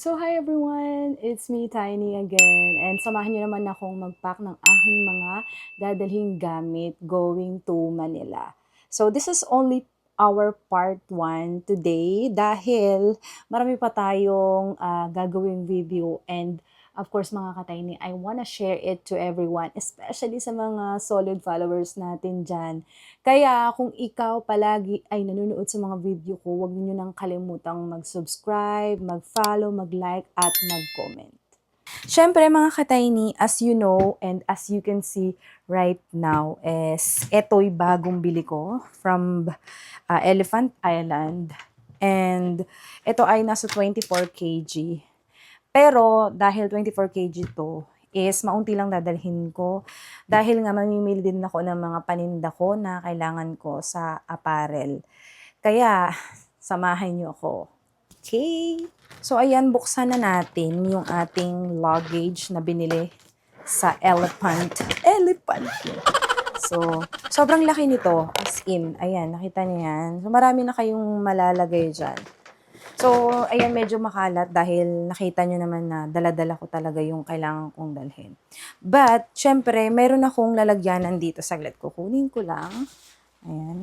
So hi everyone, it's me Tiny again and samahan niyo naman akong mag-pack ng aking mga dadalhing gamit going to Manila. So this is only our part 1 today dahil marami pa tayong gagawing video and of course mga katayni, I wanna share it to everyone, especially sa mga solid followers natin dyan. Kaya kung ikaw palagi ay nanonood sa mga video ko, huwag niyo nang kalimutang mag-subscribe, mag-follow, mag-like, at mag-comment. Siyempre mga katayni, as you know and as you can see right now is eto'y bagong bili ko from Elephant Island. And ito ay nasa 24 kg. Pero dahil 24 kg to, is maunti lang dadalhin ko. Dahil nga mamimili din ako ng mga paninda ko na kailangan ko sa apparel. Kaya, samahan niyo ako. Okay? So ayan, buksan na natin yung ating luggage na binili sa Elephant. So, sobrang laki nito. As in, ayan, nakita niyo yan. So, marami na kayong malalagay dyan. So, ayan, medyo makalat dahil nakita nyo naman na dala-dala ko talaga yung kailangan kong dalhin. But, syempre, meron akong lalagyanan dito. Saglit, kukunin ko lang. Ayan.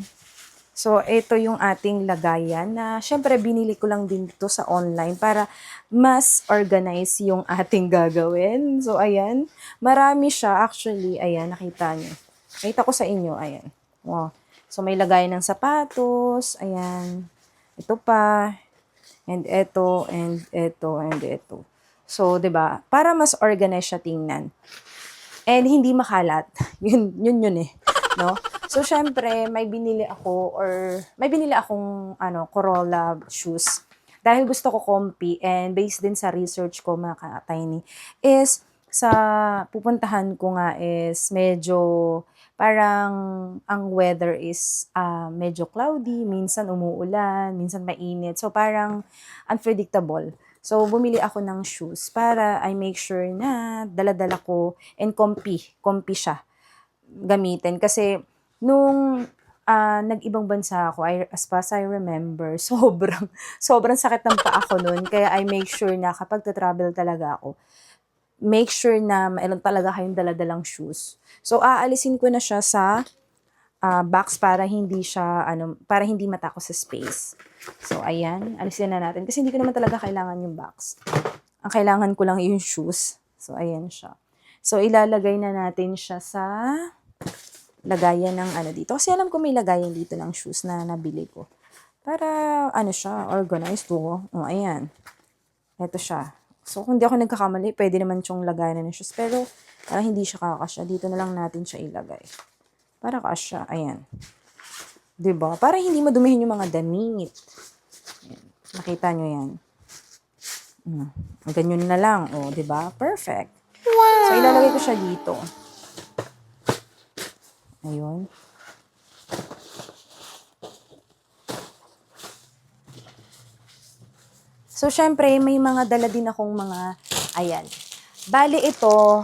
So, ito yung ating lagayan na syempre binili ko lang din dito sa online para mas organize yung ating gagawin. So, ayan. Marami siya. Actually, ayan, nakita nyo. Nakita ko sa inyo, ayan. Wow. So, may lagayan ng sapatos. Ayan. Ito pa. And ito, and ito, and ito. So, 'di ba? Para mas organized siya tingnan. And hindi makalat. Yun eh. No? So, syempre, may binili akong Corolla shoes. Dahil gusto ko comfy and based din sa research ko mga tiny is sa pupuntahan ko nga is medyo parang ang weather is medyo cloudy, minsan umuulan, minsan mainit. So parang unpredictable. So bumili ako ng shoes para I make sure na dala-dala ko and comfy siya gamitin. Kasi nung nag-ibang bansa ako, as far as I remember, sobrang sakit ng paa ko noon. Kaya I make sure na kapag travel talaga ako, make sure na mayroon talaga kayong daladalang shoes. So, aalisin ko na siya sa box para para hindi matako sa space. So, ayan, alisin na natin. Kasi hindi ko naman talaga kailangan yung box. Ang kailangan ko lang yung shoes. So, ayan siya. So, ilalagay na natin siya sa lagayan ng dito. Kasi alam ko may lagayan dito ng shoes na nabili ko. Para, siya, organized to. O, ayan. Ito siya. So, kung di ako nagkakamali, pwede naman siyang lagayan ng shoes. Pero, hindi siya kakasya. Dito na lang natin siya ilagay. Para kasya. Ayan. Diba? Para hindi madumihin yung mga damit. Ayan. Nakita nyo yan. Ganyan na lang. O, diba? Perfect. Wow! So, ilalagay ko siya dito. Ayun. So, syempre, may mga dala din akong mga, ayan. Bale ito,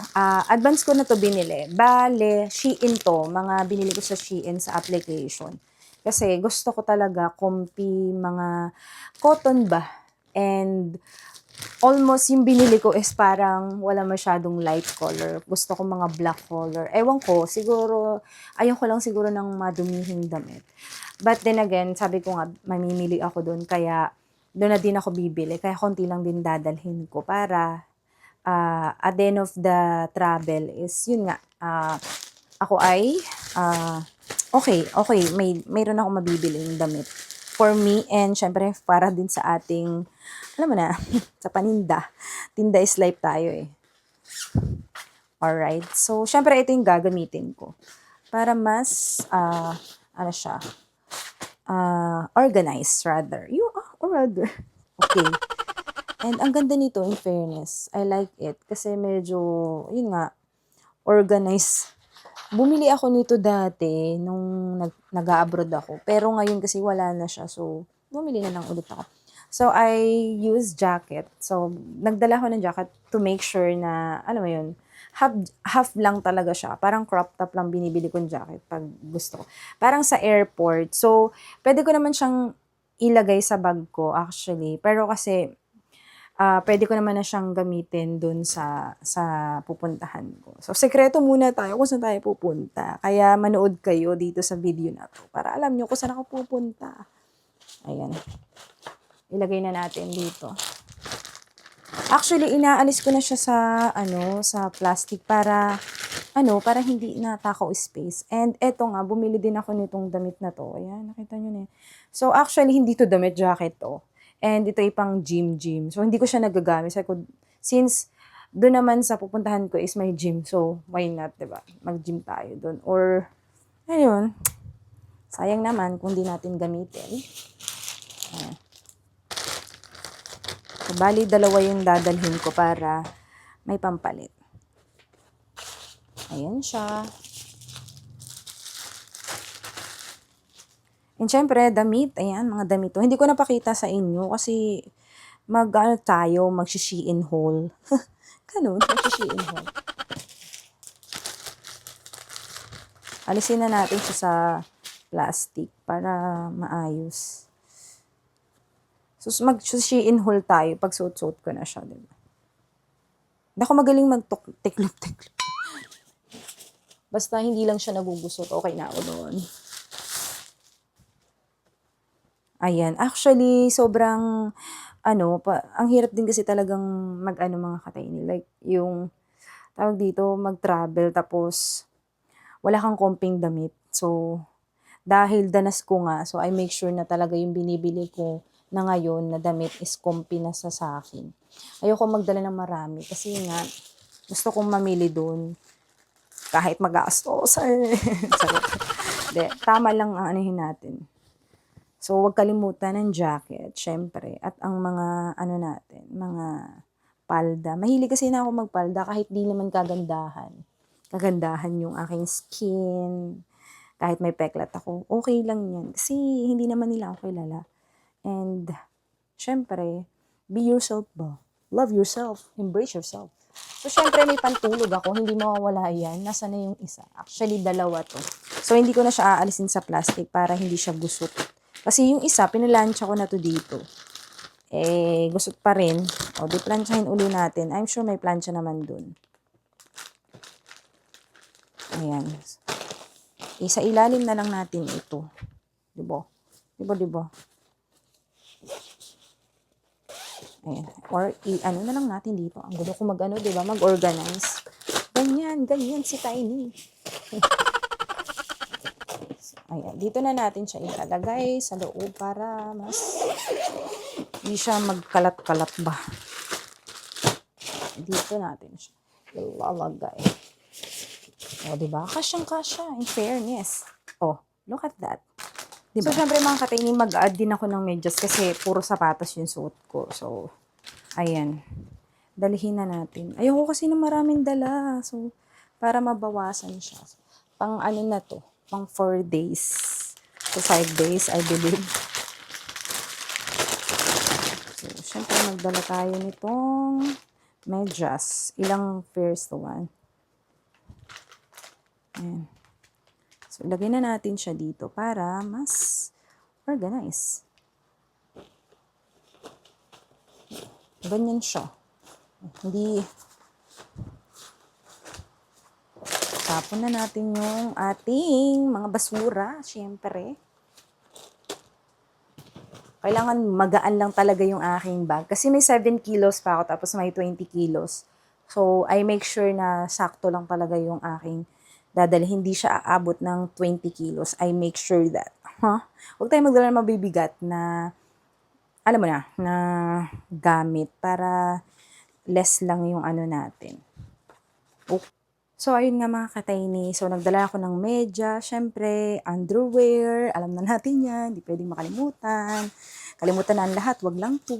advance ko na to binili. Bale, Shein to. Mga binili ko sa Shein sa application. Kasi gusto ko talaga comfy, mga cotton ba. And almost yung binili ko is parang wala masyadong light color. Gusto ko mga black color. Ewan ko, siguro, ayaw ko lang siguro ng madumihing damit. But then again, sabi ko nga, mamimili ako doon. Kaya, doon na din ako bibili. Kaya konti lang din dadalhin ko para at the end of the travel is, yun nga, ako ay, okay, mayroon ako mabibiling damit for me and syempre para din sa ating, alam mo na, sa paninda. Tinda is life tayo eh. Alright, so syempre ito yung gagamitin ko para mas, siya, organized rather. Okay. And ang ganda nito, in fairness, I like it. Kasi medyo, yun nga, organized. Bumili ako nito dati nung nag-abroad ako. Pero ngayon kasi wala na siya. So, bumili na lang ulit ako. So, I use jacket. So, nagdala ko ng jacket to make sure na, alam mo yun, half lang talaga siya. Parang crop top lang binibili kong jacket pag gusto ko. Parang sa airport. So, pwede ko naman siyang ilagay sa bag ko actually. Pero kasi, Pwede ko naman na siyang gamitin dun sa pupuntahan ko. So, sekreto muna tayo kung saan tayo pupunta. Kaya manood kayo dito sa video na to para alam nyo kung saan ako pupunta. Ayan. Ilagay na natin dito. Actually, inaalis ko na siya sa plastic para hindi natakaw space. And eto nga, bumili din ako nitong damit na to. Ayan, nakita nyo na yan. So, actually, hindi to damit, jacket to. And ito ay pang gym. So, hindi ko siya nagagamit. Since doon naman sa pupuntahan ko is may gym. So, why not, diba? Mag-gym tayo doon. Or, ayun, sayang naman kung di natin gamitin. Ayan. So, bali, dalawa yung dadalhin ko para may pampalit. Ayan siya. And syempre, damit. Ayan, mga damit to. Hindi ko napakita sa inyo kasi mag-Shein haul. Ganun, mag-Shein haul. Alisin na natin siya sa plastic para maayos. So, mag-Shein haul tayo pag suot-suot ko na siya, diba? Hindi ako magaling mag-tiklop-tiklop. Basta hindi lang siya nagugusot, okay na ako doon. Ayan. Actually, sobrang, ang hirap din kasi talagang mga kataini. Like, yung, tawag dito, mag-travel, tapos, wala kang komping damit. So, dahil danas ko nga, so I make sure na talaga yung binibili ko na ngayon na damit is kompi na sa akin. Ayoko magdala ng marami kasi nga, gusto kong mamili doon kahit mag-gastos. Tama lang ang anuhin natin. So, huwag kalimutan ng jacket, syempre. At ang mga, mga palda. Mahilig kasi na ako magpalda kahit di naman kagandahan. Kagandahan yung aking skin. Kahit may peklat ako, okay lang yan. Kasi hindi naman nila ako kilala. And, syempre, be yourself ba? Love yourself. Embrace yourself. So, syempre, may pantulog ako. Hindi mawawala yan. Nasa na yung isa? Actually, dalawa to. So, hindi ko na siya aalisin sa plastic para hindi siya gusot. Kasi yung isa, pinalansya ko na to dito. Gusot pa rin. O, di plansyahin uli natin. I'm sure may plansya naman dun. Ayan. Sa ilalim na lang natin ito. Diba? Ayan. Or, na lang natin dito. Ang gulo ko diba? Mag-organize. Ganyan si Tiny. Ayan, dito na natin siya ilalagay sa loob para mas hindi siya magkalat-kalat ba. Dito natin siya ilalagay. O, diba? Kasyang-kasya, in fairness. Oh, look at that. Diba? So, syempre mga kataini, mag-add din ako ng medyas kasi puro sapatos yung suot ko. So, ayan. Dalihin na natin. Ayoko kasi na maraming dala. So, para mabawasan siya. Pang na to? Pang 4 days. So, 5 days, I believe. So, syempre, magdala tayo nitong medyas. Ilang pairs to one? Ayan. So, ilagay na natin siya dito para mas organize. Ganyan siya. Hindi. Tapon na natin yung ating mga basura, syempre. Kailangan magaan lang talaga yung aking bag. Kasi may 7 kilos pa ako, tapos may 20 kilos. So, I make sure na sakto lang talaga yung aking dadali. Hindi siya aabot ng 20 kilos. I make sure that. Huwag tayo magdala ng mabibigat na, alam mo na gamit para less lang yung natin. Okay. So, ayun nga mga kataini. So, nagdala ako ng medya, syempre, underwear, alam na natin yan, hindi pwedeng makalimutan. Kalimutan na ang lahat, wag lang po.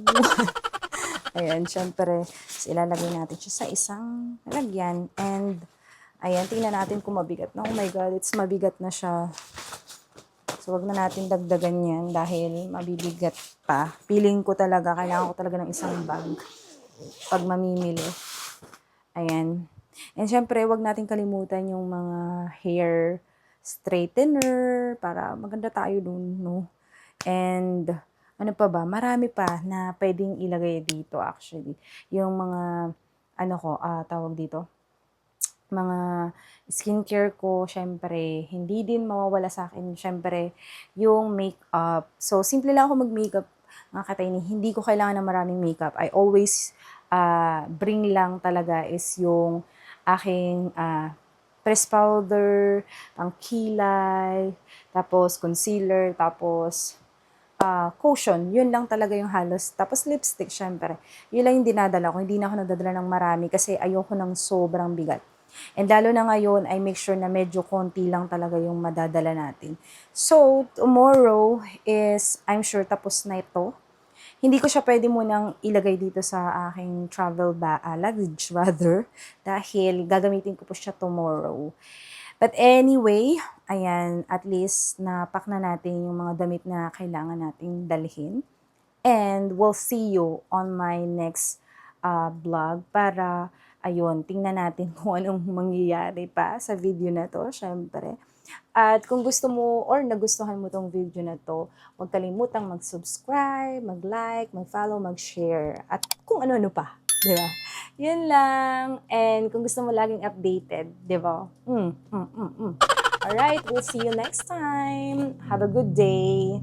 Ayan, syempre, so, ilalagay natin siya sa isang lalagyan. And, ayan, tingnan natin kung mabigat na. Oh my God, it's mabigat na siya. So, wag na natin dagdagan yan dahil mabibigat pa. Feeling ko talaga, kailangan ko talaga ng isang bag pag mamimili. Ayan. And syempre, wag natin kalimutan yung mga hair straightener para maganda tayo dun, no? And Ano pa ba? Marami pa na puwedeng ilagay dito actually. Yung mga ano ko, tawag dito, mga skincare ko siyempre hindi din mawawala sa'kin siyempre yung makeup. So, simple lang ako mag-makeup mga ka-tiny, hindi ko kailangan ng maraming makeup. I always, bring lang talaga is yung aking, press powder, pangkilay, tapos concealer, tapos cushion, yun lang talaga yung halos. Tapos lipstick, syempre. Yun lang yung dinadala ko. Hindi na ako nagdadala ng marami kasi ayoko ng sobrang bigat. And lalo na ngayon, I make sure na medyo konti lang talaga yung madadala natin. So, tomorrow is, I'm sure tapos na ito. Hindi ko siya pwede munang ilagay dito sa aking luggage rather, dahil gagamitin ko po siya tomorrow. But anyway, ayan, at least napak na natin yung mga damit na kailangan nating dalhin. And we'll see you on my next vlog para, ayun, tingnan natin kung anong mangyayari pa sa video na to, syempre. At kung gusto mo or nagustuhan mo tong video na to, huwag kalimutang mag-subscribe, mag-like, mag-follow, mag-share, at kung ano-ano pa. Di ba? Yun lang. And kung gusto mo laging updated, di ba? Alright, we'll see you next time. Have a good day.